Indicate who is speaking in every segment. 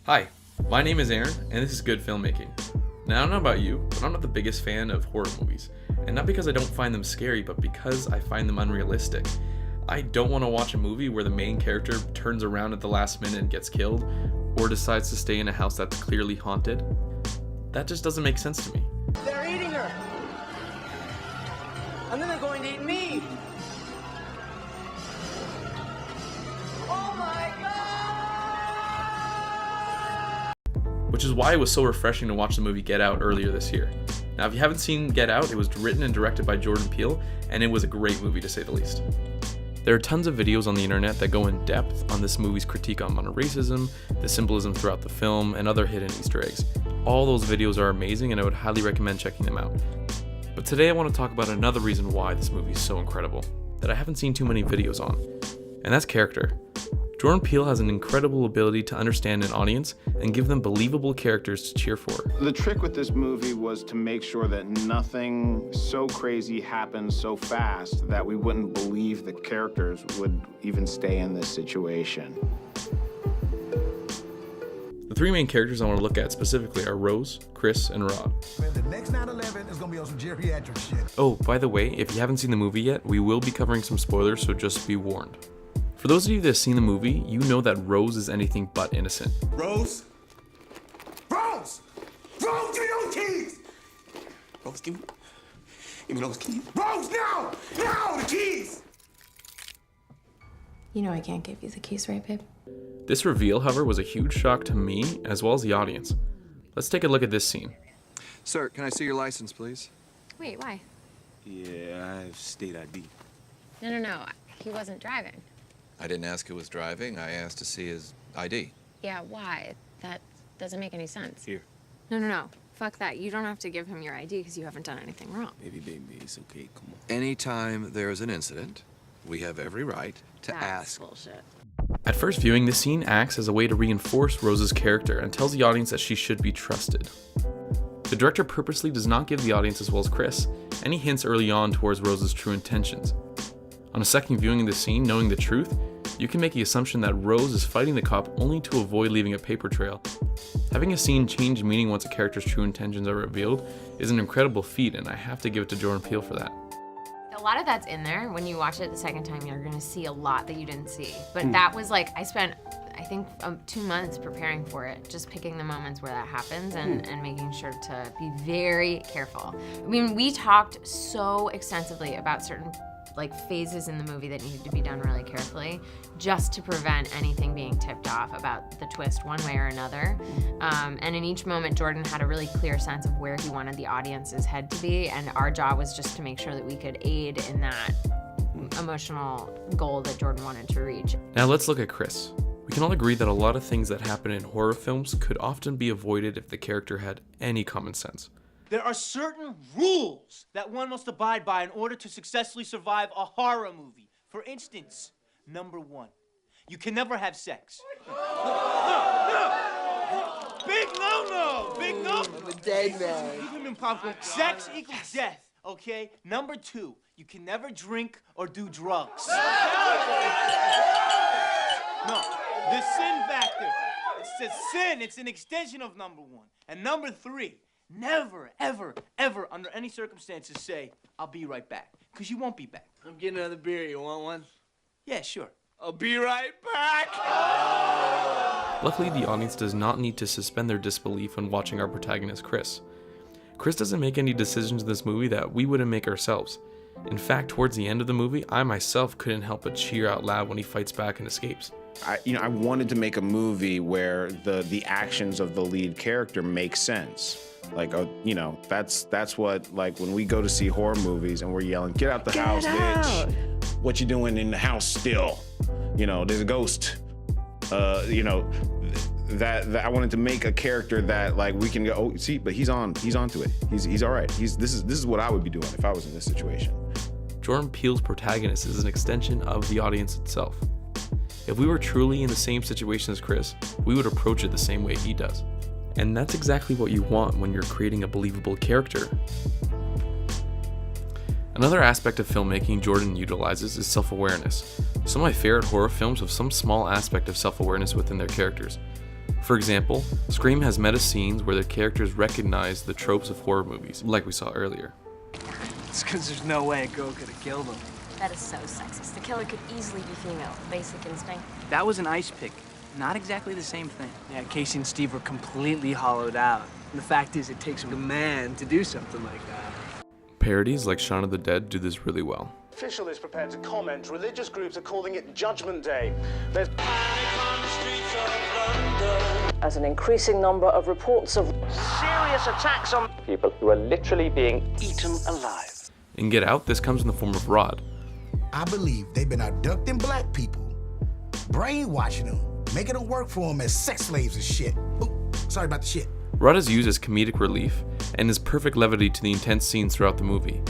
Speaker 1: Hi, my name is Aaron, and this is Good Filmmaking. Now, I don't know about you, but I'm not the biggest fan of horror movies. And not because I don't find them scary, but because I find them unrealistic. I don't want to watch a movie where the main character turns around at the last minute and gets killed, or decides to stay in a house that's clearly haunted. That just doesn't make sense to me.
Speaker 2: They're eating her! And then they're going to eat me! Oh my God!
Speaker 1: Which is why it was so refreshing to watch the movie Get Out earlier this year. Now, if you haven't seen Get Out, it was written and directed by Jordan Peele, and it was a great movie to say the least. There are tons of videos on the internet that go in depth on this movie's critique on modern racism, the symbolism throughout the film, and other hidden Easter eggs. All those videos are amazing, and I would highly recommend checking them out. But today I want to talk about another reason why this movie is so incredible, that I haven't seen too many videos on, and that's character. Jordan Peele has an incredible ability to understand an audience and give them believable characters to cheer for.
Speaker 3: The trick with this movie was to make sure that nothing so crazy happened so fast that we wouldn't believe the characters would even stay in this situation.
Speaker 1: The three main characters I want to look at specifically are Rose, Chris, and Rod.
Speaker 4: The next 9/11 is gonna be on some geriatric shit.
Speaker 1: Oh, by the way, if you haven't seen the movie yet, we will be covering some spoilers, so just be warned. For those of you that have seen the movie, you know that Rose is anything but innocent.
Speaker 4: Rose? Rose! Rose, give me those keys!
Speaker 5: Rose, give me those keys.
Speaker 4: Rose, now! Now, the keys!
Speaker 6: You know I can't give you the keys, right, babe?
Speaker 1: This reveal, however, was a huge shock to me as well as the audience. Let's take a look at this scene.
Speaker 5: Sir, can I see your license, please?
Speaker 6: Wait, why?
Speaker 5: Yeah, I have state ID.
Speaker 6: No. He wasn't driving.
Speaker 7: I didn't ask who was driving. I asked to see his ID.
Speaker 6: Yeah, why? That doesn't make any sense.
Speaker 5: Here.
Speaker 6: No. Fuck that. You don't have to give him your ID because you haven't done anything wrong.
Speaker 5: Baby, it's okay. Come on.
Speaker 7: Anytime there is an incident, we have every right to
Speaker 6: That's
Speaker 7: ask.
Speaker 6: bullshit.
Speaker 1: At first viewing, this scene acts as a way to reinforce Rose's character and tells the audience that she should be trusted. The director purposely does not give the audience, as well as Chris, any hints early on towards Rose's true intentions. On a second viewing of the scene, knowing the truth, you can make the assumption that Rose is fighting the cop only to avoid leaving a paper trail. Having a scene change meaning once a character's true intentions are revealed is an incredible feat, and I have to give it to Jordan Peele for that.
Speaker 6: A lot of that's in there. When you watch it the second time, you're gonna see a lot that you didn't see. But that was like, I spent, I think, 2 months preparing for it, just picking the moments where that happens and making sure to be very careful. I mean, we talked so extensively about certain phases in the movie that needed to be done really carefully, just to prevent anything being tipped off about the twist one way or another. And in each moment, Jordan had a really clear sense of where he wanted the audience's head to be, and our job was just to make sure that we could aid in that emotional goal that Jordan wanted to reach.
Speaker 1: Now let's look at Chris. We can all agree that a lot of things that happen in horror films could often be avoided if the character had any common sense.
Speaker 2: There are certain rules that one must abide by in order to successfully survive a horror movie. For instance, number 1, you can never have sex. No. Big no-no, big no.
Speaker 8: I'm a dead man.
Speaker 2: Sex equals death, okay? Number 2, you can never drink or do drugs. No, the sin factor. It's a sin, it's an extension of number 1. And number 3, never, ever, ever, under any circumstances say, I'll be right back. Because you won't be back.
Speaker 8: I'm getting another beer. You want one?
Speaker 2: Yeah, sure.
Speaker 8: I'll be right back.
Speaker 1: Luckily, the audience does not need to suspend their disbelief when watching our protagonist, Chris. Chris doesn't make any decisions in this movie that we wouldn't make ourselves. In fact, towards the end of the movie, I myself couldn't help but cheer out loud when he fights back and escapes.
Speaker 3: I wanted to make a movie where the actions of the lead character make sense. That's what, when we go to see horror movies and we're yelling, get out the house, bitch. What you doing in the house still? There's a ghost. That I wanted to make a character that we can go, oh, see, but he's onto it. He's all right. This is what I would be doing if I was in this situation.
Speaker 1: Jordan Peele's protagonist is an extension of the audience itself. If we were truly in the same situation as Chris, we would approach it the same way he does. And that's exactly what you want when you're creating a believable character. Another aspect of filmmaking Jordan utilizes is self-awareness. Some of my favorite horror films have some small aspect of self-awareness within their characters. For example, Scream has meta scenes where the characters recognize the tropes of horror movies, like we saw earlier.
Speaker 2: It's because there's no way a girl could have killed him.
Speaker 9: That is so sexist. The killer could easily be female. Basic instinct.
Speaker 2: That was an ice pick. Not exactly the same thing. Yeah, Casey and Steve were completely hollowed out. And the fact is, it takes a man to do something like that.
Speaker 1: Parodies like Shaun of the Dead do this really well.
Speaker 4: Official is prepared to comment. Religious groups are calling it Judgment Day. There's
Speaker 10: as an increasing number of reports of
Speaker 4: serious attacks on
Speaker 10: people who are literally being
Speaker 4: eaten alive.
Speaker 1: In Get Out, this comes in the form of Rod.
Speaker 11: I believe they've been abducting black people, brainwashing them, making them work for them as sex slaves and shit. Ooh, sorry about the shit.
Speaker 1: Rod is used as comedic relief and is perfect levity to the intense scenes throughout the movie.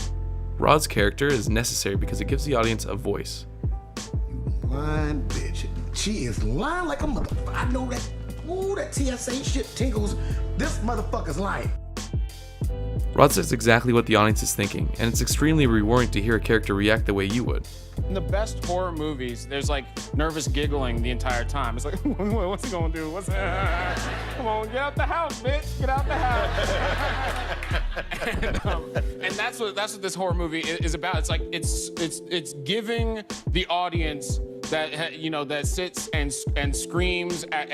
Speaker 1: Rod's character is necessary because it gives the audience a voice.
Speaker 11: You lying bitch. She is lying like a motherfucker. I know that. Ooh, that TSA shit tingles. This motherfucker's lying.
Speaker 1: Rod says exactly what the audience is thinking, and it's extremely rewarding to hear a character react the way you would.
Speaker 12: In the best horror movies, there's like nervous giggling the entire time. It's like, what's he gonna do? What's come on, get out the house, bitch! Get out the house! and that's what this horror movie is about. It's like it's giving the audience that that sits and screams at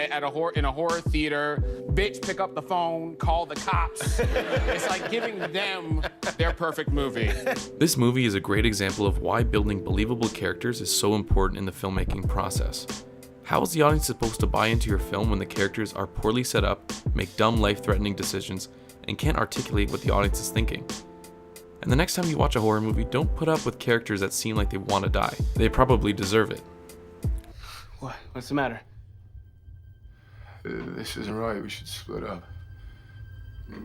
Speaker 12: in a horror theater. Bitch, pick up the phone, call the cops. It's like giving them their perfect movie.
Speaker 1: This movie is a great example of why building believable characters is so important in the filmmaking process. How is the audience supposed to buy into your film when the characters are poorly set up, make dumb life-threatening decisions, and can't articulate what the audience is thinking? And the next time you watch a horror movie, don't put up with characters that seem like they want to die. They probably deserve it.
Speaker 2: What? What's the matter?
Speaker 13: This isn't right. We should split up.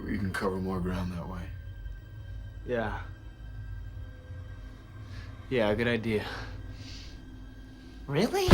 Speaker 13: We can cover more ground that way.
Speaker 2: Yeah. Yeah, good idea.
Speaker 6: Really?